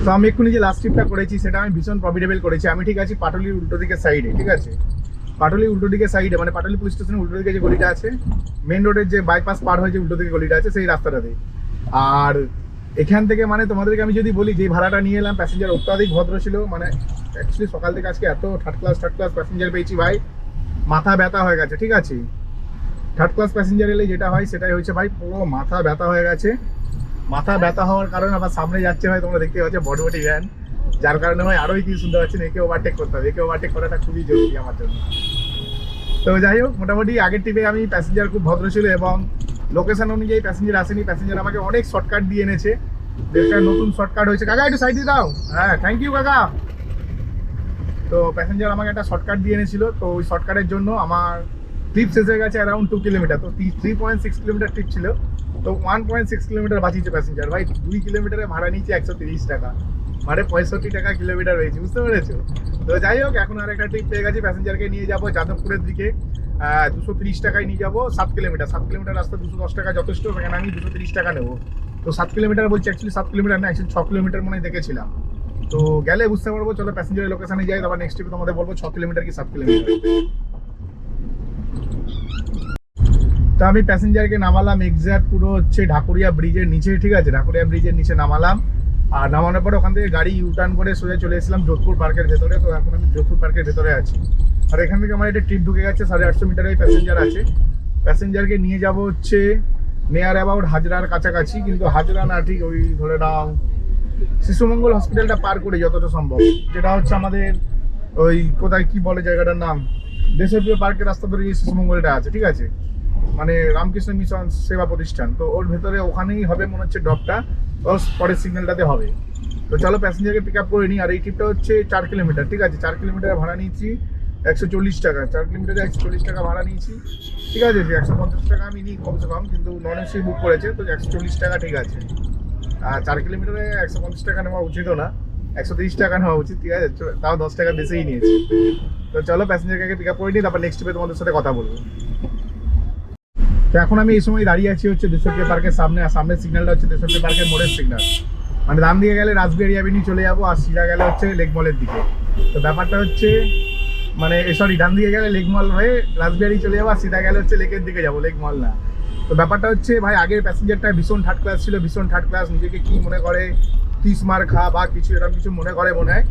তো আমি এক্ষুনি যে লাস্ট ট্রিপটা করেছি সেটা আমি ভীষণ প্রফিটেবল করেছি। আমি ঠিক আছি পাটুলির উল্টো দিকের সাইডে, ঠিক আছে, পাটুলির উল্টো দিকের সাইডে মানে পাটুলি পুলিশ স্টেশনের উল্টো দিকে যে গলিটা আছে, মেন রোডের যে বাইপাস পার হয়ে যে উল্টো দিকে গলিটা আছে সেই রাস্তাটাতে। আর এখান থেকে মানে তোমাদেরকে আমি যদি বলি যে ভাড়াটা নিয়ে এলাম, প্যাসেঞ্জার অত্যাধিক ভদ্র ছিল। মানে অ্যাকচুয়ালি সকাল থেকে আজকে এত থার্ড ক্লাস প্যাসেঞ্জার পেয়েছি ভাই, মাথা ব্যথা হয়ে গেছে। ঠিক আছে, থার্ড ক্লাস প্যাসেঞ্জার এলে যেটা হয় সেটাই হচ্ছে ভাই, পুরো মাথা ব্যথা হয়ে গেছে। মাথা ব্যথা হওয়ার কারণে আবার সামনে যাচ্ছে ভাই, তোমরা দেখতে পাচ্ছ বড়বড়ি ভ্যান, যার কারণে ভাই আরোই কি শুনতে পাচ্ছেন, একে ওভারটেক করতে হবে। একে ওভারটেক করাটা খুবই জরুরি আমার জন্য। তো যাই হোক, মোটামুটি আগের ট্রিপে আমি প্যাসেঞ্জার খুব ভদ্র ছিল এবং লোকেশন অনুযায়ী প্যাসেঞ্জার আসেনি। প্যাসেঞ্জার আমাকে অনেক শর্টকাট দিয়ে এনেছে। একটা নতুন শর্টকাট হয়েছে, কাকা একটু সাইড দিয়ে দাও। হ্যাঁ, থ্যাংক ইউ কাকা। তো প্যাসেঞ্জার আমাকে একটা শর্টকাট দিয়ে এনেছিল। তো ওই শর্টকাটের জন্য আমার ট্রিপ শেষ হয়ে গেছে অ্যারাউন্ড 2 কিলোমিটার। তো 3.6 কিলোমিটার ট্রিপ ছিল, তো 1.6 কিলোমিটার বাঁচিয়েছে প্যাসেঞ্জার। ভাই 2 কিলোমিটারে ভাড়া নিয়েছি 130 টাকা, মানে 65 টাকা কিলোমিটার হয়েছে, বুঝতে পেরেছো? তো যাই হোক, এখন আর একটা ট্রিপ পেয়ে গেছি, প্যাসেঞ্জারকে নিয়ে যাবো যাদবপুরের দিকে। 230 টাকায় নিয়ে যাবো 7 কিলোমিটার। 7 কিলোমিটার রাস্তা 210 টাকা যথেষ্ট, সেখানে আমি 230 টাকা নেবো। তো 7 কিলোমিটার বলছি, অ্যাকচুয়ালি 7 কিলোমিটার না, অ্যাকচুয়ালি 6 কিলোমিটার মনে দেখেছিলাম। তো গেলে বুঝতে পারবো। চলো প্যাসেঞ্জারের লোকেশনে যাই, তারপর নেক্সট ট্রিপে তোমাদের বলবো 6 কিলোমিটার কি 7 কিলোমিটার। তো আমি প্যাসেঞ্জারকে নামালাম এক্স্যাক্ট পুরো হচ্ছে ঢাকুরিয়া ব্রিজের নিচে, ঠিক আছে, ঢাকুরিয়া ব্রিজের নিচে নামালাম। আর নামানোর পরে ওখান থেকে গাড়ি ইউটার্ন করে সোজা চলে এসেছিলাম যোধপুর পার্কের ভেতরে। তো এখন আমি যোধপুর পার্কের ভেতরে আছি। আর এখান থেকে আমার একটা ট্রিপ ঢুকে গেছে, 850 মিটারের প্যাসেঞ্জার আছে। প্যাসেঞ্জারকে নিয়ে যাব হচ্ছে নিয়ার অ্যাবাউট হাজরার কাছাকাছি, কিন্তু হাজরা না, ঠিক ওই ধরে নাও শিশুমঙ্গল হসপিটালটা পার করে যতটা সম্ভব, যেটা হচ্ছে আমাদের ওই কোথায় কি বলে জায়গাটার নাম, দেশপ্রিয় পার্কের রাস্তা ধরে যে শিশুমঙ্গলটা আছে, ঠিক আছে, মানে রামকৃষ্ণ মিশন সেবা প্রতিষ্ঠান। তো ওর ভেতরে ওখানেই হবে মনে হচ্ছে ড্রপটা, পরের সিগন্যালটাতে হবে। তো চলো প্যাসেঞ্জারকে পিক আপ করে নিই। আর এই ট্রিপটা হচ্ছে 4 কিলোমিটার, ঠিক আছে, 4 কিলোমিটার ভাড়া নিয়েছি 140 টাকা। 4 কিলোমিটারে 140 টাকা ভাড়া নিয়েছি, ঠিক আছে। 150 টাকা আমি নিই কমসে কম, কিন্তু নন এসি বুক করেছে, তো 140 টাকা ঠিক আছে। আর 4 কিলোমিটারে 150 টাকা নেওয়া উচিত না, 130 টাকা নেওয়া উচিত, ঠিক আছে, তাও 10 টাকা বেশিই নিয়েছি। তো চলো প্যাসেঞ্জারকে পিক আপ করে নিই, তারপর নেক্সট ট্রিপে তোমাদের সাথে কথা বলবো। তো এখন আমি এই সময় দাঁড়িয়ে আছি হচ্ছে দেশপ্রিয় পার্কের সামনে। আর সামনের সিগন্যালটা হচ্ছে দেশপ্রিয় পার্কের মোড়ের সিগন্যাল, মানে ডান দিকে গেলে রাসবিহারি অ্যাভিনিউ চলে যাবো, আর সিধা গেলে হচ্ছে লেক মলের দিকে। তো ব্যাপারটা হচ্ছে মানে সরি, ডান দিকে গেলে লেক মল হয়ে রাসবিহারি চলে যাবো, আর সিধা গেলে হচ্ছে লেকের দিকে যাবো, লেক মল না। তো ব্যাপারটা হচ্ছে ভাই, আগের প্যাসেঞ্জারটা ভীষণ থার্ড ক্লাস ছিল, ভীষণ থার্ড ক্লাস, নিজেকে কি মনে করে 30 মার খা বা কিছু এরকম কিছু মনে করে মনে হয়।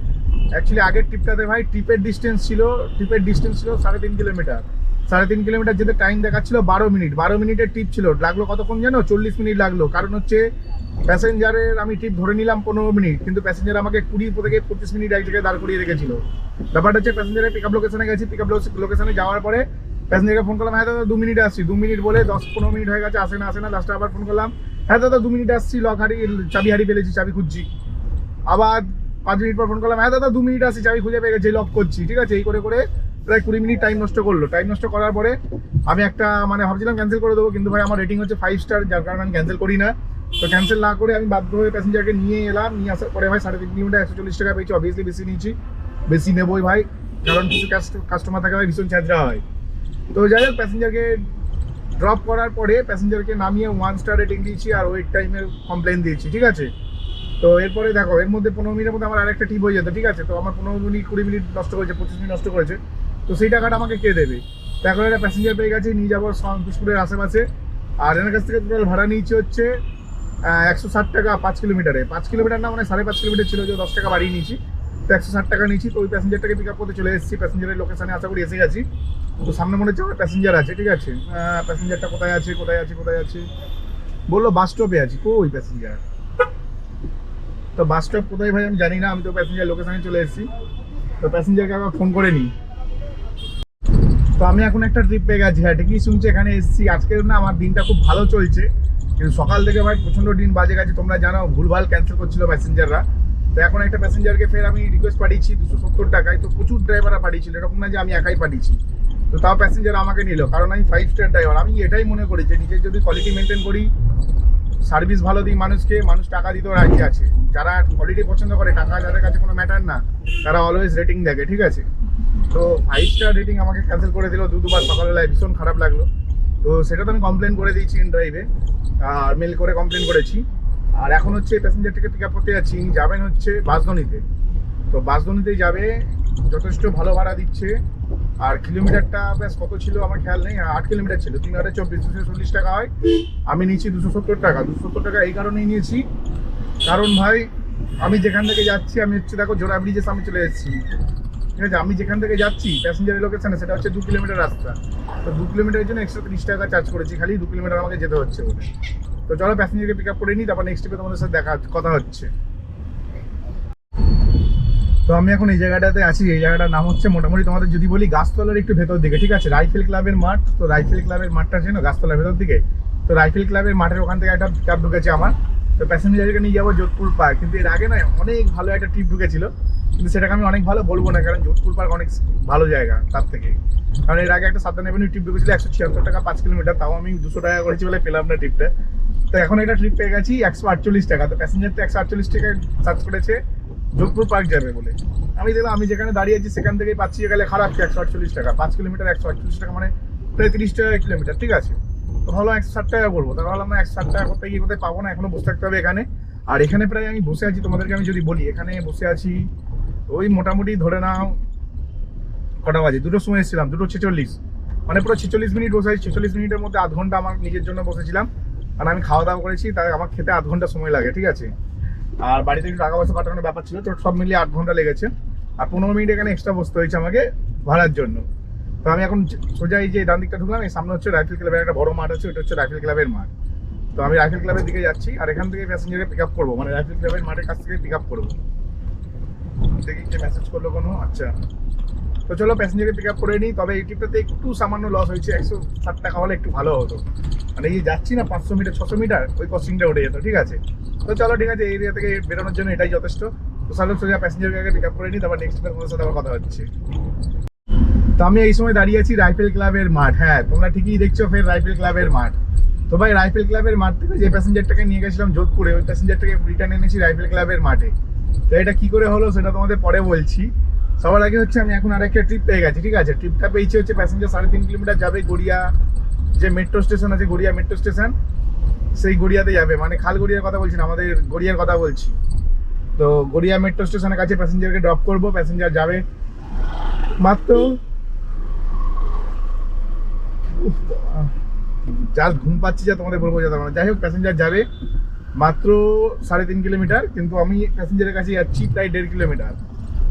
অ্যাকচুয়ালি আগের ট্রিপটাতে ভাই ট্রিপের ডিস্টেন্স ছিল 3.5 কিলোমিটার। 3.5 কিলোমিটার যেতে টাইম দেখাচ্ছিল 12 মিনিট। 12 মিনিটের ট্রিপ ছিল, লাগলো কতক্ষণ জানো? 40 মিনিট লাগলো। কারণ হচ্ছে প্যাসেঞ্জারের আমি ট্রিপ ধরে নিলাম 15 মিনিট, কিন্তু প্যাসেঞ্জার আমাকে 20 থেকে 25 মিনিট এক জায়গায় দাঁড় করিয়ে রেখেছিল। ব্যাপারটা হচ্ছে প্যাসেঞ্জারের পিক আপ লোকেশনে গেছি, পিক আপ লোকেশনে যাওয়ার পরে প্যাসেঞ্জারকে ফোন করলাম, হ্যাঁ দাদা 2 মিনিটে আসছি। 2 মিনিট বলে 10-15 মিনিট হয়ে গেছে, আসে না। লাস্টে আবার ফোন করলাম, হ্যাঁ দাদা 2 মিনিটে আসছি, লক হারিয়ে চাবি হারিয়ে ফেলেছি, চাবি খুঁজছি। আবার 5 মিনিট পর ফোন করলাম, হ্যাঁ দাদা 2 মিনিট আসছি, চাবি খুঁজে পেয়ে গেছি, লক করছি, ঠিক আছে। এই করে করে প্রায় 20 মিনিট টাইম নষ্ট করলো। টাইম নষ্ট করার পরে আমি একটা মানে ভাবছিলাম ক্যান্সেল করে দেবো, কিন্তু ভাই আমার রেটিং হচ্ছে 5 স্টার, যার কারণে আমি ক্যান্সেল করি না। তো ক্যান্সেল না করে আমি বাধ্য হয়ে প্যাসেঞ্জারকে নিয়ে এলাম। নিয়ে আসার পরে ভাই 3.5 কিলোমিটার 140 টাকা পেয়েছি। অবভিয়াসলি বেশি নিয়েছি, বেশি নেবোই ভাই, কারণ কিছু কাস্টমার থাকে ভাই ভীষণ ছেঁচড়া হয়। তো যাই হোক, প্যাসেঞ্জারকে ড্রপ করার পরে প্যাসেঞ্জারকে নামিয়ে 1 স্টার রেটিং দিয়েছি আর ওয়েট টাইমের কমপ্লেন দিয়েছি, ঠিক আছে। তো এরপরে দেখো, এর মধ্যে 15 মিনিটের মধ্যে আমার আরেকটা ট্রিপ হয়ে যেত, ঠিক আছে। তো আমার 15 মিনিট 20 মিনিট নষ্ট করেছে, 25 মিনিট নষ্ট করেছে। তো সেই টাকাটা আমাকে কে দেবে? তো এখন একটা প্যাসেঞ্জার পেয়ে গেছি, নিয়ে যাবো সন্তোষপুরের আশেপাশে। আর এনার কাছ থেকে টোটাল ভাড়া নিয়েছি হচ্ছে 160 টাকা 5 কিলোমিটারে। 5 কিলোমিটার না, মানে 5.5 কিলোমিটার ছিল, যে 10 টাকা বাড়িয়ে নিয়েছি। তো 160 টাকা নিয়েছি। তো ওই প্যাসেঞ্জারটাকে পিক আপ করতে চলে এসেছি, প্যাসেঞ্জারের লোকেশনে আশা করি এসে গেছি। তো সামনে মনে হচ্ছে আমার প্যাসেঞ্জার আছে, ঠিক আছে। প্যাসেঞ্জারটা কোথায় আছে বললো বাস স্টপে আছি। কই প্যাসেঞ্জার? তো বাস স্টপ কোথায় ভাই আমি জানি না, আমি তো প্যাসেঞ্জার লোকেশনে চলে এসেছি। তো প্যাসেঞ্জারকে আবার ফোন করে নিই। তো আমি এখন একটা ট্রিপ পেয়ে গেছি, হ্যাঁ ঠিকই শুনছি, এখানে এসেছি। আজকের না আমার দিনটা খুব ভালো চলছে, কিন্তু সকাল থেকে ভাই প্রচণ্ড দিন বাজে গেছে। তোমরা জানো ভুলভাল ক্যান্সেল করছিল প্যাসেঞ্জাররা। তো এখন একটা প্যাসেঞ্জারকে ফের আমি রিকোয়েস্ট পাঠিয়েছি 270 টাকায়। তো প্রচুর ড্রাইভাররা পাঠিয়েছিল, এরকম না যে আমি একাই পাঠিয়েছি। তো তাও প্যাসেঞ্জার আমাকে নিল, কারণ আমি 5 স্টার ড্রাইভার। আমি এটাই মনে করি যে নিজের যদি কোয়ালিটি মেনটেন করি, সার্ভিস ভালো দিই মানুষকে, মানুষ টাকা দিতেও রাজি আছে। যারা কোয়ালিটি পছন্দ করে, টাকা যাদের কাছে কোনো ম্যাটার না, তারা অলওয়েজ রেটিং দেখে, ঠিক আছে। তো 5 স্টার রেটিং আমাকে ক্যান্সেল করে দিল দুবার সকালবেলায়, ভীষণ খারাপ লাগলো। তো সেটা তো আমি কমপ্লেন করে দিয়েছি ইন ড্রাইভে, আর মেল করে কমপ্লেন করেছি। আর এখন হচ্ছে প্যাসেঞ্জারটাকে পিক আপ করতে যাচ্ছি, যাবেন হচ্ছে বাঁশদ্রোণীতে। তো বাঁশদ্রোণীতেই যাবে, যথেষ্ট ভালো ভাড়া দিচ্ছে। আর কিলোমিটারটা ব্যাস কত ছিল আমার খেয়াল নেই, 8 কিলোমিটার ছিল, 3/24, 240 টাকা হয়। আমি নিয়েছি 270 টাকা। 270 টাকা এই কারণেই নিয়েছি, কারণ ভাই আমি যেখান থেকে যাচ্ছি, আমি হচ্ছে দেখো জোড়া ব্রিজের সামনে চলে এসেছি, ঠিক আছে। আমি যেখান থেকে যাচ্ছি প্যাসেঞ্জারের লোকেশনে, সেটা হচ্ছে 2 কিলোমিটার রাস্তা। তো 2 কিলোমিটারের জন্য 130 টাকা চার্জ করেছি, খালি 2 কিলোমিটার আমাকে যেতে হচ্ছে বলে। তো চলো প্যাসেঞ্জারকে পিক আপ করে নিই, তারপর নেক্সট ট্রিপে তোমাদের সাথে কথা হচ্ছে। তো আমি এখন এই জায়গাটাতে আছি, এই জায়গাটার নাম হচ্ছে মোটামুটি তোমাদের যদি বলি গাছতলার একটু ভেতর দিকে, ঠিক আছে। রাইফেল ক্লাবের মাঠ। তো রাইফেল ক্লাবের মাঠটা আছে না গাছতলার ভেতর দিকে, তো রাইফেল ক্লাবের মাঠের ওখান থেকে একটা ক্যাব ঢুকেছে আমার। তো প্যাসেঞ্জারকে নিয়ে যাবো যোধপুর পার্ক। কিন্তু এর আগে না অনেক ভালো একটা ট্রিপ ঢুকেছিল, কিন্তু সেটাকে আমি অনেক ভালো বলবো না, কারণ যোধপুর পার্ক অনেক ভালো জায়গা তার থেকে। কারণ এর আগে একটা 7 এভিনিউ ট্রিপ ঢুকেছিল 176 টাকা 5 কিলোমিটার, তাও আমি 200 টাকা করেছি বলে পেলাম না ট্রিপটা। তো এখন একটা ট্রিপ পেয়ে গেছি 148 টাকা। তো প্যাসেঞ্জারটা 148 টাকায় চার্জ করেছে যোধপুর পার্ক যাবে বলে। আমি দেখলাম আমি যেখানে দাঁড়িয়ে আছি সেখান থেকেই পাচ্ছি গেলে খারাপ কি 148 টাকা 5 কিলোমিটার, 148 টাকা মানে প্রায় 30 টাকা কিলোমিটার, ঠিক আছে। তো ভালো 160 টাকা করবো, তাহলে ভাবলাম না 160 টাকা করতে গিয়ে কোথায় পাবো না, এখনো বসে থাকতে হবে এখানে। আর এখানে প্রায় আমি বসে আছি, তোমাদেরকে আমি যদি বলি এখানে বসে আছি ওই মোটামুটি ধরে নাও কটা বাজে, 2টোর সময় এসেছিলাম, 2:46, মানে পুরো 46 মিনিট বসে আছি। 46 মিনিটের মধ্যে আধ ঘন্টা আমার নিজের জন্য বসেছিলাম, আর আমি খাওয়া দাওয়া করেছি, তাই আমার খেতে আধ ঘন্টা সময় লাগে, ঠিক আছে। আর বাড়িতে একটু টাকা পয়সা পাঠানোর ব্যাপার ছিল, তো সব মিলিয়ে 8 ঘন্টা লেগেছে। আর 15 মিনিট এখানে এক্সট্রা বসতে হয়েছে আমাকে ভাড়ার জন্য। তো আমি এখন সোজা এই যে ডান দিকটা ঢুকলাম, এই সামনে হচ্ছে রাইফেল ক্লাবের একটা বড় মাঠ আছে, ওটা হচ্ছে রাইফেল ক্লাবের মাঠ। তো আমি রাইফেল ক্লাবের দিকে যাচ্ছি, আর এখান থেকে প্যাসেঞ্জারকে পিক আপ করবো, মানে রাইফেল ক্লাবের মাঠের কাছ থেকে পিক আপ করবো। দেখি কে মেসেজ করলো কোনো, আচ্ছা। তো চলো প্যাসেঞ্জারকে পিক আপ করে নিই। তবে এই ট্রিপটাতে একটু সামান্য লস হয়েছে, 160 টাকা হলে একটু ভালো হতো। মানে এই যাচ্ছি না 500 মিটার 600 মিটার, ওই কস্টিংটা উঠে যেত, ঠিক আছে। তো চলো ঠিক আছে, এই এরিয়া থেকে বেরোনোর জন্য এটাই যথেষ্ট। তো চলো সোজা প্যাসেঞ্জারকে পিক আপ করে নিই, তারপর নেক্সট তোমাদের সাথে আবার কথা হচ্ছে। তো আমি এই সময় দাঁড়িয়ে আছি রাইফেল ক্লাবের মাঠ। হ্যাঁ, তোমরা ঠিকই দেখছো, ফের রাইফেল ক্লাবের মাঠ। তো ভাই রাইফেল ক্লাবের মাঠ থেকে যে প্যাসেঞ্জারটাকে নিয়ে গেছিলাম যোধপুরে, ওই প্যাসেঞ্জারটাকে রিটার্ন এনেছি রাইফেল ক্লাবের মাঠে। তো এটা কি করে হলো সেটা তোমাদের পরে বলছি। সবার আগে হচ্ছে আমি এখন আরেকটা ট্রিপ পেয়ে গেছি, ঠিক আছে। ট্রিপটা পেয়েছি হচ্ছে প্যাসেঞ্জার 3.5 কিলোমিটার যাবে গড়িয়া, যে মেট্রো স্টেশন আছে গড়িয়া মেট্রো স্টেশন, সেই গড়িয়াতে যাবে। মানে খাল গড়িয়ার কথা বলছি না, আমাদের গড়িয়ার কথা বলছি। তো গড়িয়া মেট্রো স্টেশনের কাছে প্যাসেঞ্জারকে ড্রপ করবো। প্যাসেঞ্জার যাবে মাত্র, জাস্ট ঘুম পাচ্ছি যা তোমাদের বলবো যেতে পারবো না। যাই হোক, প্যাসেঞ্জার যাবে মাত্র 3.5 কিলোমিটার, কিন্তু আমি প্যাসেঞ্জারের কাছে যাচ্ছি প্রায় 1.5 কিলোমিটার।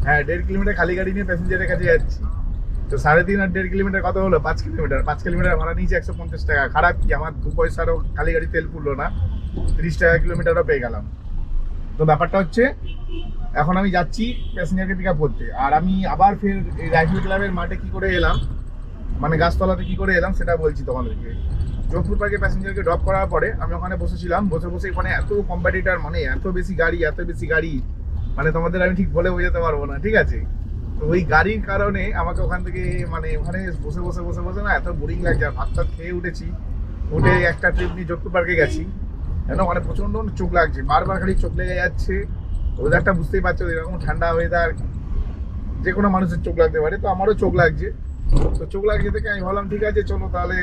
হ্যাঁ, 1.5 কিলোমিটার খালি গাড়ি নিয়ে প্যাসেঞ্জারের কাছে যাচ্ছি। তো 3.5 আর 1.5 কিলোমিটার কত হলো? 5 কিলোমিটার। 5 কিলোমিটার ভাড়া নিয়েছি 150 টাকা। খারাপ কি, আমার 2 পয়সারও খালি গাড়ি তেল পুড়লো না, 30 টাকা কিলোমিটারও পেয়ে গেলাম। তো ব্যাপারটা হচ্ছে এখন আমি যাচ্ছি প্যাসেঞ্জারকে পিক আপ করতে। আর আমি আবার ফের এই রাইফেল ক্লাবের মাঠে কি করে এলাম, মানে গাছতলাতে কি করে এলাম সেটা বলছি তোমাদেরকে। যোধপুর পার্কে প্যাসেঞ্জারকে ড্রপ করার পরে আমি ওখানে বসেছিলাম, বসে বসে ওখানে এত কম্পিটিটার, মানে এত বেশি গাড়ি, মানে তোমাদের আমি ঠিক বলে বোঝাতে পারবো না, ঠিক আছে। তো ওই গাড়ির কারণে আমাকে ওখান থেকে, মানে ওখানে বসে বসে বসে বসে না এত বোরিং লাগছে। আর ভাত টাত খেয়ে উঠেছি, উঠে একটা ট্রিপ নিয়ে যোধপুর পার্কে গেছি, কেন মানে প্রচন্ড চোখ লাগছে, বারবার খালি চোখ লেগে যাচ্ছে। ওয়েদারটা বুঝতেই পারছো, এরকম ঠান্ডা ওয়েদার যে কোনো মানুষের চোখ লাগতে পারে, তো আমারও চোখ লাগছে। তো চোখ লাগছে থেকে আমি ভাবলাম ঠিক আছে চলো তাহলে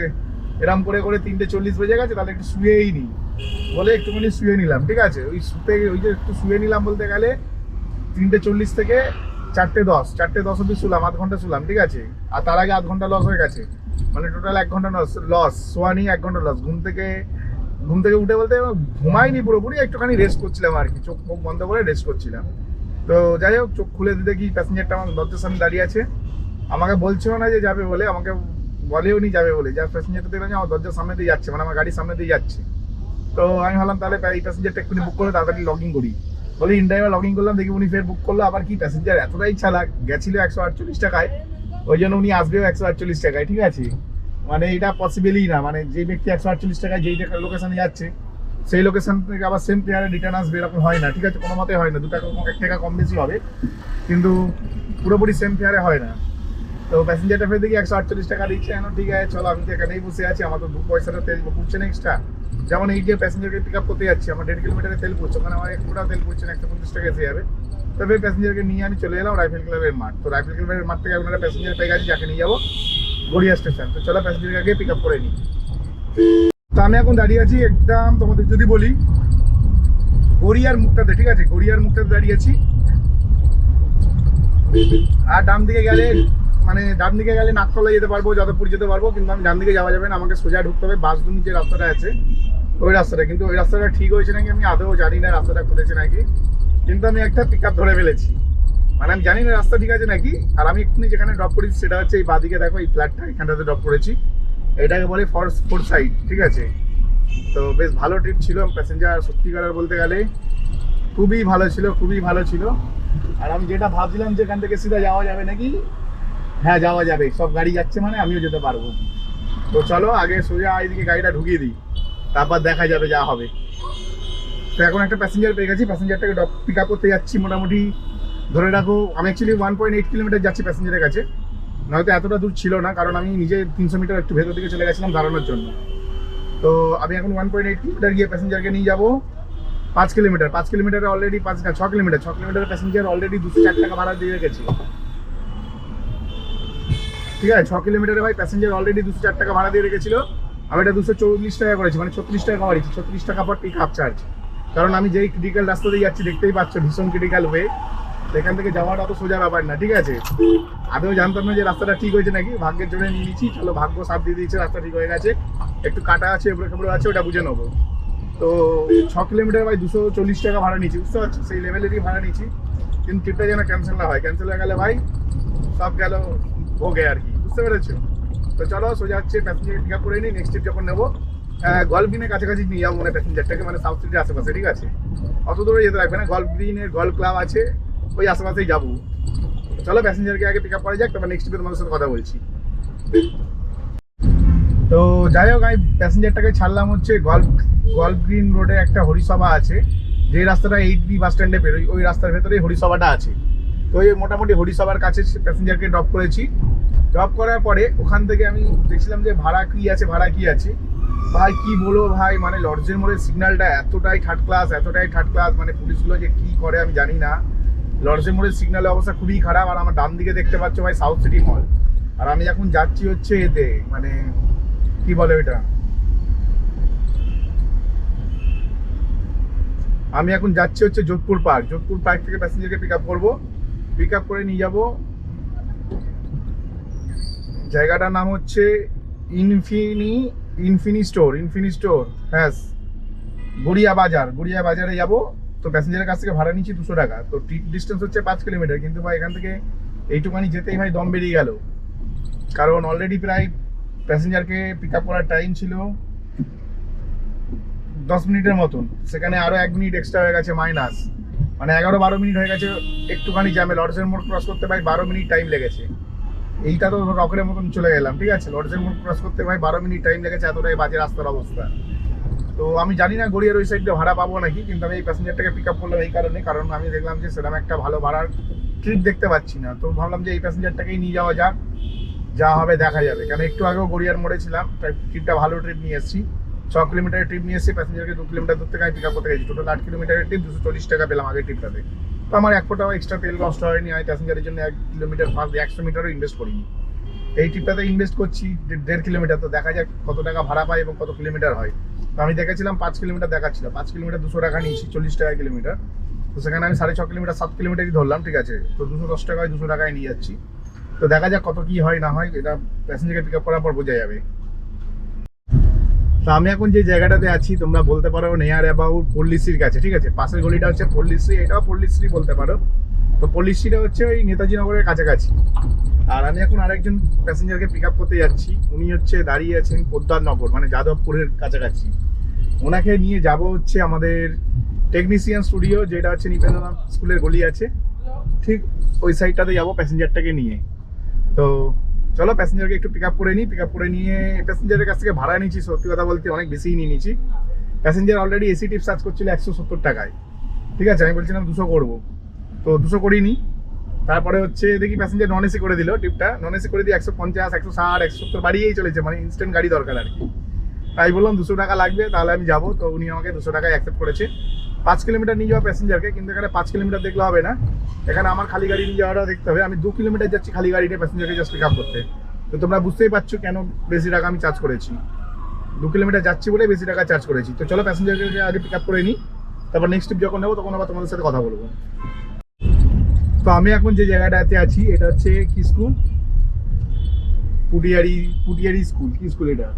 এরম করে করে 3:40 বেজে গেছে, তাহলে একটু শুয়েই নিই বলে একটুখানি শুয়ে নিলাম, ঠিক আছে। ওই শুতে ওই যে একটু শুয়ে নিলাম বলতে গেলে 3:40 থেকে 4:10 অব্দি শুলাম, আধ ঘন্টা শুলাম, ঠিক আছে। আর তার আগে আধ ঘন্টা লস হয়ে গেছে, মানে টোটাল 1 ঘন্টা লস, শোয়া নিয়ে 1 ঘন্টা লস। ঘুম থেকে উঠে বলতে ঘুমাইনি পুরোপুরি, একটুখানি রেস্ট করছিলাম আর কি, চোখ মুখ বন্ধ করে রেস্ট করছিলাম। তো যাই হোক, চোখ খুলে দিতে কি প্যাসেঞ্জারটা আমার দরজার সামনে দাঁড়িয়ে আছে, আমাকে বলছেও না যে যাবে বলে, আমাকে বলেও নি যাবে বলে। যার প্যাসেঞ্জারটা দেখলাম যে আমার দরজার সামনে দিয়ে যাচ্ছে, মানে আমার গাড়ির সামনে দিয়ে যাচ্ছে। তো আমি ভাবলাম তাহলে এই প্যাসেঞ্জারটা একটু বুক করে তাড়াতাড়ি লগ ইন করি বলে ইনড্রাইভার লগ ইন করলাম, দেখি উনি ফের বুক করলো। আবার কি প্যাসেঞ্জার এতটাই চালাক, গেছিল 148 টাকায়, ওই জন্য উনি আসবেও 148 টাকায়, ঠিক আছে। মানে এটা পসিবলই না, মানে যে ব্যক্তি 148 টাকায় যেই লোকেশনে যাচ্ছে সেই লোকেশন থেকে আবার সেম ফেয়ারে রিটার্ন আসবে, এরকম হয় না, ঠিক আছে। কোনো মতে হয় না, 2 টাকা 1 টাকা কম বেশি হবে, কিন্তু পুরোপুরি সেম ফেয়ারে হয় না। তো প্যাসেঞ্জারটা ফের দেখি 148 টাকা দিচ্ছে, এখন ঠিক আছে চলো, আমি তো এখানেই বসে আছি, আমার তো 2 পয়সাটা তেল পুড়ছে না এক্সট্রা। যেমন এই যে প্যাসেঞ্জারকে পিক আপ করতে যাচ্ছি, আমার 1.5 কিলোমিটারে তেল পড়ছে, ওখানে আমার 1 ফুটা তেল পড়ছে না, 150 টাকা এসে যাবে। তবে প্যাসেঞ্জারকে নিয়ে আমি চলে এলাম রাইফেল ক্লাবের মাঠ। তো রাইফেল ক্লাবের মাঠ থেকে আপনারা প্যাসেঞ্জার পেয়ে গেছি, যাকে নিয়ে যাবো গড়িয়া স্টেশন। তো চলো প্যাসেঞ্জারকে আগে পিক আপ করে নিই। তো আমি এখন দাঁড়িয়ে আছি একদম, তোমাদের যদি বলি গড়িয়ার মুখটাতে, ঠিক আছে, গড়িয়ার মুখটাতে দাঁড়িয়েছি। আর ডান দিকে গেলে মানে ডান দিকে গেলে নাকতলা যেতে পারবো, যাদবপুর যেতে পারবো, কিন্তু আমি ডান দিকে যাওয়া যাবে না, আমাকে সোজা ঢুকতে হবে বাসদুনি যে রাস্তাটা আছে ওই রাস্তাটা। কিন্তু ওই রাস্তাটা ঠিক হয়েছে নাকি আমি আদৌ জানি না, রাস্তাটা খুলেছে নাকি, কিন্তু আমি একটা পিক আপ ধরে ফেলেছি। মানে আমি জানি না রাস্তা ঠিক আছে নাকি। আর আমি এক্ষুনি যেখানে ড্রপ করেছি সেটা হচ্ছে এই বাদিকে, দেখো এই ফ্ল্যাটটা, এখানটাতে ড্রপ করেছি। এটাকে বলে ফোর সাইড, ঠিক আছে। তো বেশ ভালো ট্রিপ ছিল, প্যাসেঞ্জার সত্যিকার বলতে গেলে খুবই ভালো ছিল, খুবই ভালো ছিল। আর আমি যেটা ভাবছিলাম যে এখান থেকে সিধা যাওয়া যাবে নাকি, হ্যাঁ যাওয়া যাবে, সব গাড়ি যাচ্ছে মানে আমিও যেতে পারবো। তো চলো আগে সোজা এইদিকে গাড়িটা ঢুকিয়ে দিই, তারপর দেখা যাবে যা হবে। তো এখন একটা প্যাসেঞ্জার পেয়ে গেছি, প্যাসেঞ্জারটাকে পিক আপ করতে যাচ্ছি। মোটামুটি ধরে রাখো আমি অ্যাকচুয়ালি 1.8 কিলোমিটার যাচ্ছি প্যাসেঞ্জারের কাছে, নয়তো এতটা দূর ছিল না, কারণ আমি নিজে 300 মিটার একটু ভেতর দিকে চলে গেছিলাম দাঁড়ানোর জন্য। তো আমি এখন 1.8 কিলোমিটার গিয়ে প্যাসেঞ্জারকে নিয়ে যাবো 5 কিলোমিটার। 5 কিলোমিটারে already 6 kilometre, 6 kilometre passenger already 204 টাকা ভাড়া দিয়ে রেখেছি, ঠিক আছে। 6 কিলোমিটারে ভাই প্যাসেঞ্জার অলরেডি 204 টাকা ভাড়া দিয়ে রেখেছিল। আমি এটা 240 টাকা করেছি, মানে 36 টাকা বাড়িয়েছি, 36 টাকা পর পিক আপ চার্জ। কারণ আমি যেই ক্রিটিক্যাল রাস্তা দিয়ে যাচ্ছি দেখতেই পাচ্ছ, ভীষণ ক্রিটিক্যাল ওয়ে, এখান থেকে যাওয়াটা অত সোজা ব্যাপার না, ঠিক আছে। আদৌ জানতাম না যে রাস্তাটা ঠিক হয়েছে নাকি, ভাগ্যের জন্য নিয়ে নিচ্ছি। চলো ভাগ্য সাথ দিয়ে দিয়েছে, রাস্তা ঠিক হয়ে গেছে, একটু কাটা আছে, এবড়ো খেবড়ো আছে, ওটা বুঝে নেবো। তো 6 কিলোমিটার ভাই 240 টাকা ভাড়া নিচ্ছি, বুঝতে পারছি, সেই লেভেলেরই ভাড়া নিচ্ছি। কিন্তু ট্রিপটা যেন ক্যান্সেল না হয়, ক্যান্সেল হয়ে গেলে ভাই সব গেল ভোগে আর কি, বুঝতে পেরেছো। তো চলো সোজা হচ্ছে প্যাসেঞ্জার পিক আপ করে নিই, নেক্সট ট্রিপ যখন নেবো গল্ফ গ্রিনের কাছাকাছি নিয়ে যাবো মানে প্যাসেঞ্জারটাকে, মানে সাউথ সিটির আশেপাশে, ঠিক আছে। অত দূরে যেতে লাগবে না, গল্ফ গ্রিনের গল্ফ ক্লাব আছে ওই আশেপাশেই যাবো। চলো প্যাসেঞ্জারকে আগে পিক আপ করা যাক, তারপর নেক্সট ট্রিপে তোমাদের সাথে কথা বলছি। তো যাই হোক আমি প্যাসেঞ্জারটাকে ছাড়লাম হচ্ছে গল্ফ গ্রিন রোডে একটা হরিসভা আছে, যে রাস্তাটা 8B বাস স্ট্যান্ডে বেরোয় ওই রাস্তার ভেতরেই হরিসভাটা আছে। তো এই মোটামুটি হরিসভার কাছে প্যাসেঞ্জারকে ড্রপ করেছি। ড্রপ করার পরে ওখান থেকে আমি দেখছিলাম যে ভাড়া কি আছে, ভাই কি বলবো ভাই, মানে লর্ডসের মোড়ের সিগন্যালটা এতটাই থার্ড ক্লাস, মানে পুলিশগুলো যে কি করে আমি জানি না। লর্ডসের মোড়ের সিগন্যালের অবস্থা খুবই খারাপ। আর আমার ডান দিকে দেখতে পাচ্ছ ভাই সাউথ সিটি মল, আর আমি এখন যাচ্ছি হচ্ছে এতে, মানে কি বলে এটা, আমি এখন যাচ্ছি হচ্ছে যোধপুর পার্ক থেকে প্যাসেঞ্জারকে পিক আপ করবো, পিক আপ করে নিয়ে যাবো। জায়গাটার নাম হচ্ছে ইনফিনি স্টোর, হ্যাঁ, গড়িয়া বাজারে যাবো। তো প্যাসেঞ্জারের কাছ থেকে ভাড়া নিচ্ছি 200 টাকা। তো ডিস্টেন্স হচ্ছে 5 কিলোমিটার, কিন্তু ভাই এখান থেকে এইটুখানি যেতেই ভাই দম বেরিয়ে গেল, কারণ অলরেডি প্রায় প্যাসেঞ্জারকে পিক আপ করার টাইম ছিল 10 মিনিটের মতন, সেখানে আরো 1 মিনিট এক্সট্রা হয়ে গেছে মাইনাস, মানে 11-12 মিনিট হয়ে গেছে। একটুখানি জ্যামে লর্ডসের মোড় ক্রস করতে ভাই 12 মিনিট টাইম লেগেছে। এইটা তো রকেটের মতন চলে গেলাম, ঠিক আছে, লর্ডসের মোড় ক্রস করতে ভাই 12 মিনিট টাইম লেগেছে, এতটাই বাজে রাস্তার অবস্থা। তো আমি জানি না গড়িয়ার ওই সাইডে ভাড়া পাবো নাকি, কিন্তু আমি এই প্যাসেঞ্জারটাকে পিক আপ করলাম এই কারণে, কারণ আমি দেখলাম যে সেরকম একটা ভালো ভাড়ার ট্রিপ দেখতে পাচ্ছি না। তো ভাবলাম যে এই প্যাসেঞ্জারটাকেই নিয়ে যাওয়া যাক, যা হবে দেখা যাবে। কারণ একটু আগেও গড়িয়ার মোড়ে ছিলাম, ট্রিপটা ভালো ট্রিপ নিয়ে এসেছি, 6 কিলোমিটারের ট্রিপ নিয়ে এসেছি, প্যাসেঞ্জারকে 2 কিলোমিটার দূর থেকে আমি পিক আপ করতে গেছি। টোটাল 8 কিলোমিটারের ট্রিপ, 240 টাকা পেলাম আগের ট্রিপটাতে। তো আমার 1 ফোটাও এক্সট্রা তেল কষ্ট হয়নি, আমি প্যাসেঞ্জারের জন্য 1 কিলোমিটার 100 মিটারও ইনভেস্ট করিনি। এই ট্রিপটাতে ইনভেস্ট করছি 1.5 কিলোমিটার, তো দেখা যাক কত টাকা ভাড়া পাই এবং কত কিলোমিটার হয়। তো আমি দেখেছিলাম 5 কিলোমিটার দেখাচ্ছিল, 5 কিলোমিটার 200 টাকা নিয়েছি, 40 টাকা কিলোমিটার। তো সেখানে আমি 6.5 কিলোমিটার 7 কিলোমিটারই ধরলাম, ঠিক আছে। তো 210 টাকায় 200 টাকায় নিয়ে যাচ্ছি। তো দেখা যাক কত কি হয় না হয়, এটা প্যাসেঞ্জারকে পিক আপ করার পর বোঝা যাবে। তো আমি এখন যে জায়গাটাতে আছি তোমরা বলতে পারো নিয়ার অ্যাবাউট পল্লীশ্রীর কাছে, ঠিক আছে। পাশের গলিটা হচ্ছে পল্লীশ্রী, এটাও পল্লীশ্রী বলতে পারো। তো পল্লীশ্রীটা হচ্ছে ওই নেতাজি নগরের কাছাকাছি। আর আমি এখন আরেকজন প্যাসেঞ্জারকে পিক আপ করতে যাচ্ছি, উনি হচ্ছে দাঁড়িয়ে আছেন পোদ্দারনগর, মানে যাদবপুরের কাছাকাছি। ওনাকে নিয়ে যাব হচ্ছে আমাদের টেকনিশিয়ান স্টুডিও, যেটা হচ্ছে নিপেন্দ্রনাথ স্কুলের গলি আছে, ঠিক ওই সাইডটাতে যাবো প্যাসেঞ্জারটাকে নিয়ে। তো চলো প্যাসেঞ্জারকে একটু পিক আপ করে নিই, পিক আপ করে নিয়ে প্যাসেঞ্জারের কাছ থেকে ভাড়া নিচ্ছি, সত্যি কথা বলতে অনেক বেশিই নিয়ে নিচ্ছি। প্যাসেঞ্জার অলরেডি এসি টিপ চার্জ করছিল 170 টাকায়, ঠিক আছে। আমি বলছিলাম 200 করবো, তো 200 করিনি। তারপরে হচ্ছে দেখি প্যাসেঞ্জার নন এসি করে দিল, টিপটা নন এসি করে দিয়ে 150, 160, 170 বাড়িয়েই চলেছে, মানে ইনস্ট্যান্ট গাড়ি দরকার আর কি। তাই বললাম 200 টাকা লাগবে, তাহলে আমি যাবো। তো উনি আমাকে 200 টাকায় অ্যাকসেপ্ট করেছে। 5 কিলোমিটার নিয়ে যাওয়া প্যাসেঞ্জারকে, কিন্তু এখানে 5 কিলোমিটার দেখলে হবে না, এখানে আমার খালি গাড়ি নিয়ে যাওয়াটা দেখতে হবে। আমি 2 কিলোমিটার যাচ্ছি খালি গাড়িতে প্যাসেঞ্জারকে জাস্ট পিক আপ করতে। তো তোমরা বুঝতেই পারছো কেন বেশি টাকা আমি চার্জ করেছি, 2 কিলোমিটার যাচ্ছি বলে বেশি টাকা চার্জ করেছি। তো চলো প্যাসেঞ্জারকে আগে পিক আপ করে নিই, তারপর নেক্সট ট্রিপ যখন নেবো তখন আবার তোমাদের সাথে কথা বলবো। তো আমি এখন যে জায়গাটাতে আছি এটা হচ্ছে কি স্কুল, পুটিয়ারি স্কুল। কি স্কুল এটা?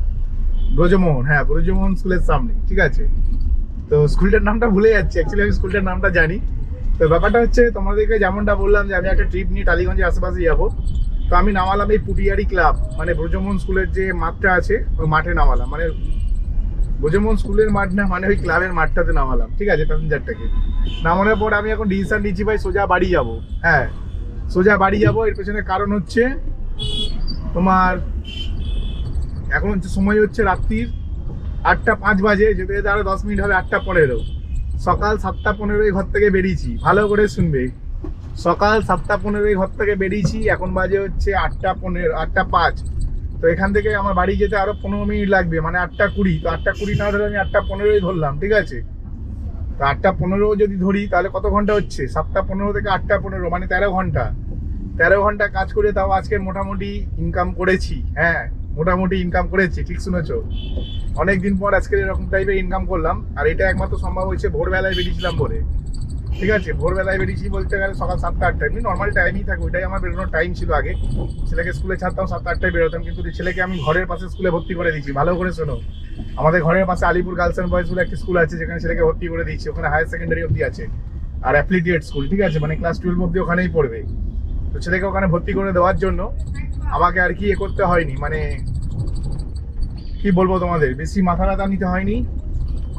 ব্রজমোহন, হ্যাঁ ব্রজমোহন স্কুলের সামনে, ঠিক আছে। তো স্কুলটার নামটা ভুলে যাচ্ছি, অ্যাকচুয়ালি আমি স্কুলটার নামটা জানি। তো ব্যাপারটা হচ্ছে তোমাদেরকে যেমনটা বললাম যে আমি একটা ট্রিপ নিয়ে টালিগঞ্জের আশেপাশে যাবো। তো আমি নামালাম এই পুটিয়ারি ক্লাব, মানে ব্রজমোহন স্কুলের যে মাঠটা আছে ওই মাঠে নামালাম, মানে ব্রজমোহন স্কুলের মাঠ না, মানে ওই ক্লাবের মাঠটাতে নামালাম, ঠিক আছে, প্যাসেঞ্জারটাকে। নামানোর পর আমি এখন ডিসিশন নিচ্ছি ভাই সোজা বাড়ি যাব। হ্যাঁ সোজা বাড়ি যাব। এর পেছনে কারণ হচ্ছে তোমার এখন হচ্ছে সময় হচ্ছে রাত্রির 8টা 5 বাজে, যেতে যেতে আরো 10 মিনিট হবে 8টা 15। সকাল 7টা 15 ঘর থেকে বেরিয়েছি, ভালো করে শুনবে, সকাল 7টা 15 ঘর থেকে বেরিয়েছি, এখন বাজে হচ্ছে 8টা 15, 8টা 5। তো এখান থেকে আমার বাড়ি যেতে আরো 15 মিনিট লাগবে, মানে 8টা 20। তো 8টা 20 না ধরে আমি 8টা 15 ধরলাম, ঠিক আছে। তো 8টা 15 যদি ধরি তাহলে কত ঘন্টা হচ্ছে? 7টা 15 থেকে 8টা 15, মানে 13 ঘন্টা। 13 ঘন্টা কাজ করে তাও আজকে মোটামুটি ইনকাম করেছি। হ্যাঁ মোটামুটি ইনকাম করেছি, ঠিক শুনেছো। অনেকদিন পর আজকে এরকম টাইপের ইনকাম করলাম, আর এটা একমাত্র সম্ভব হয়েছে ভোরবেলায় বেরিয়েছিলাম বলে, ঠিক আছে। ভোরবেলায় বেরিয়েছি বলতে গেলে সকাল 7টা 8টা, এমনি নর্মাল টাইমই থাকে, ওইটাই আমার বেরোনোর টাইম ছিল আগে। ছেলেকে স্কুলে ছাড়তাম 7টা 8টায় বেরোতাম, কিন্তু ছেলেকে আমি ঘরের পাশে স্কুলে ভর্তি করে দিয়েছি। ভালো করে শোনো, আমাদের ঘরের পাশে আলিপুর গার্লস অ্যান্ড বয়েজ বলে একটা স্কুল আছে, যেখানে ছেলেকে ভর্তি করে দিয়েছি। ওখানে হায়ার সেকেন্ডারি অবধি আছে, আর অ্যাফিলিয়েটেড স্কুল, ঠিক আছে, মানে ক্লাস 12 অবধি ওখানেই পড়বে। তো ছেলেকে ওখানে ভর্তি করে দেওয়ার জন্য আমাকে আর কি করতে হয়নি, মানে কি বলবো তোমাদের, বেশি মাথা ব্যথা নিতে হয়নি।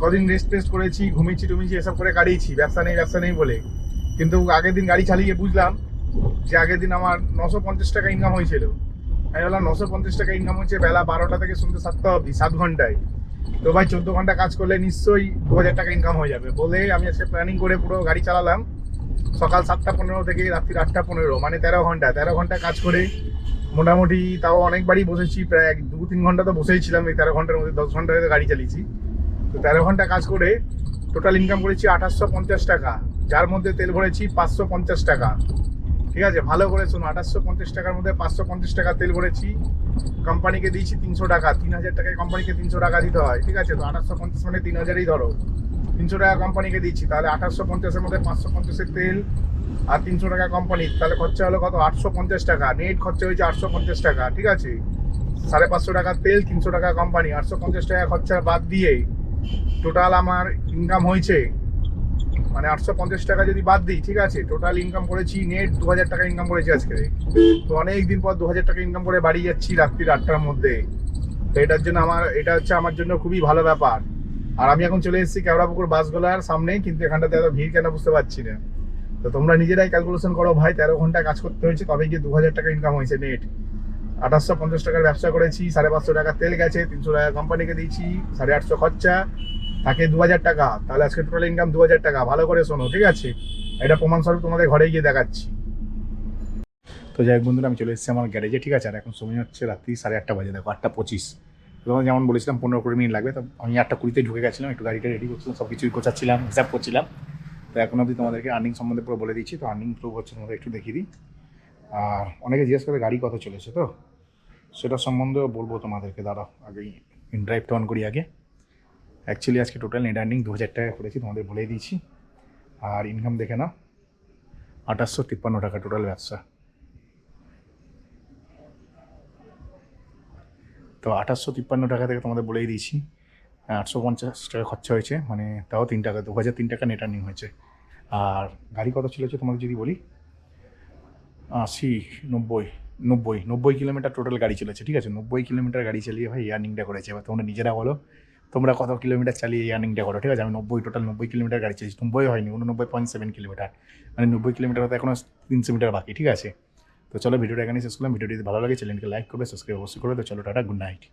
কদিন রেস্ট করেছি, ঘুমিয়েছি টুমিয়েছি এসব করে কাটিয়েছি, ব্যবসা নেই বলে। কিন্তু আগের দিন গাড়ি চালিয়ে বুঝলাম যে আগের দিন আমার 950 টাকা ইনকাম হয়েছিল। আমি বললাম 950 টাকা ইনকাম হচ্ছে বেলা 12টা থেকে সন্ধ্যে 7টা অবধি, 7 ঘন্টায়। তো ভাই 14 ঘন্টা কাজ করলে নিশ্চয়ই 2000 টাকা ইনকাম হয়ে যাবে বলে আমি আজকে প্ল্যানিং করে পুরো গাড়ি চালালাম সকাল 7টা 15 থেকে রাত্রি 8টা 15, মানে 13 ঘন্টা কাজ করে মোটামুটি। তাও অনেকবারই বসেছি, প্রায় 2-3 ঘন্টা তো বসেই ছিলাম। এই 13 ঘন্টার মধ্যে 10 ঘন্টা গাড়ি চালিয়েছি। তো 13 ঘন্টা কাজ করে টোটাল ইনকাম করেছি 2850 টাকা, যার মধ্যে তেল ভরেছি 550 টাকা, ঠিক আছে। ভালো করে শোনো, 2850 টাকার মধ্যে 550 টাকা তেল ভরেছি। কোম্পানিকে দিয়েছি 300 টাকা, 3000 টাকায় কোম্পানিকে 300 টাকা দিতে হয়, ঠিক আছে। তো 2850 মানে 3000ই ধরো, 300 টাকা কোম্পানিকে দিচ্ছি। তাহলে 2850-এর মধ্যে 550-এর তেল আর 300 টাকা কোম্পানির, তাহলে খরচা হলো কত? 850 টাকা। নেট খরচা হয়েছে 850 টাকা, ঠিক আছে। 550 টাকা তেল, 300 টাকা কোম্পানি, 850 টাকা খরচা বাদ দিয়ে টোটাল আমার ইনকাম হয়েছে, মানে 850 টাকা যদি বাদ দিই, ঠিক আছে, টোটাল ইনকাম করেছি নেট 2000 টাকা ইনকাম করেছি আজকে। তো অনেক দিন পর 2000 টাকা ইনকাম করে বাড়ি যাচ্ছি রাত্রি 8টার মধ্যে। তো এটার জন্য এটা হচ্ছে আমার জন্য খুবই ভালো ব্যাপার। আর আমি এখন চলে এসেছি কেওড়াপুকুর বাসগোলার সামনে, কিন্তু এখানটাতে এত ভিড় কেন বুঝতে পারছি না। তো তোমরা নিজেরাই ক্যালকুলেশন করো ভাই, 13 ঘন্টা কাজ করতে হয়েছে তবে গিয়ে 2000 টাকা ইনকাম হয়েছে নেট। 2850 টাকার ব্যবসা করেছি, 550 টাকা তেল গেছে, 300 টাকা কোম্পানিকে দিয়েছি, 850 খরচা, থাকে 2000 টাকা। তাহলে আজকে টোটাল ইনকাম 2000 টাকা। ভালো করে শোনো, ঠিক আছে, এটা প্রমাণস্বরূপ তোমাদের ঘরে গিয়ে দেখাচ্ছি। তো যাই হোক বন্ধুরা, আমি চলে এসেছি আমার গ্যারেজে, ঠিক আছে। আর এখন সময় হচ্ছে রাত্রি 8:30 বাজে, দেখো 8টা 25। তোমার যেমন বলেছিলাম 15-20 মিনিট লাগবে, তো আমি 8টা 20-তে ঢুকে গেছিলাম, একটু গাড়িটা রেডি করছিলাম, সব কিছুই গোছাচ্ছিলাম, হিসাব করছিলাম। তো এখন অবধি তোমাদেরকে আর্নিং সম্বন্ধে পুরো বলে দিচ্ছি। তো আর্নিং প্রুফ হচ্ছে তোমাদের একটু দেখিয়ে দিই। আর অনেকে জিজ্ঞেস করে গাড়ি কত চলেছে, তো সেটা সম্বন্ধেও বলবো তোমাদেরকে। দাঁড়াও আগেই ইনড্রাইভটা অন করি আগে। অ্যাকচুয়ালি আজকে টোটাল নেট আর্নিং 2000 টাকা করেছি, তোমাদের বলেই দিয়েছি। আর ইনকাম দেখে না 2853 টাকা টোটাল ব্যবসা। তো 2853 টাকা থেকে তোমাদের বলেই দিয়েছি 850 টাকা খরচা হয়েছে, মানে তাও 3 টাকা, 2003 টাকা নেট আর্নিং হয়েছে। আর গাড়ি কত চলেছে তোমাদের যদি বলি, 90 কিলোমিটার টোটাল গাড়ি চলেছে, ঠিক আছে। 90 কিলোমিটার গাড়ি চালিয়ে ভাই এই আর্নিংটা করেছে। এবার তোমরা নিজেরা বলো তোমরা কত কিলোমিটার চালিয়ে এই আর্নিংটা করো, ঠিক আছে। আমি টোটাল 90 কিলোমিটার গাড়ি চালিয়েছি, 90 হয়নি, 89.7 কিলোমিটার, মানে 90 কিলোমিটার হতে এখনও 300 মিটার বাকি, ঠিক আছে। তো চলো ভিডিওটা এখানে শেষ করলাম। ভিডিওটি যদি ভালো লাগে চ্যানেলকে লাইক করবে, সাবস্ক্রাইব অবশ্যই করবে। তো চলো টাটা, গুড নাইট।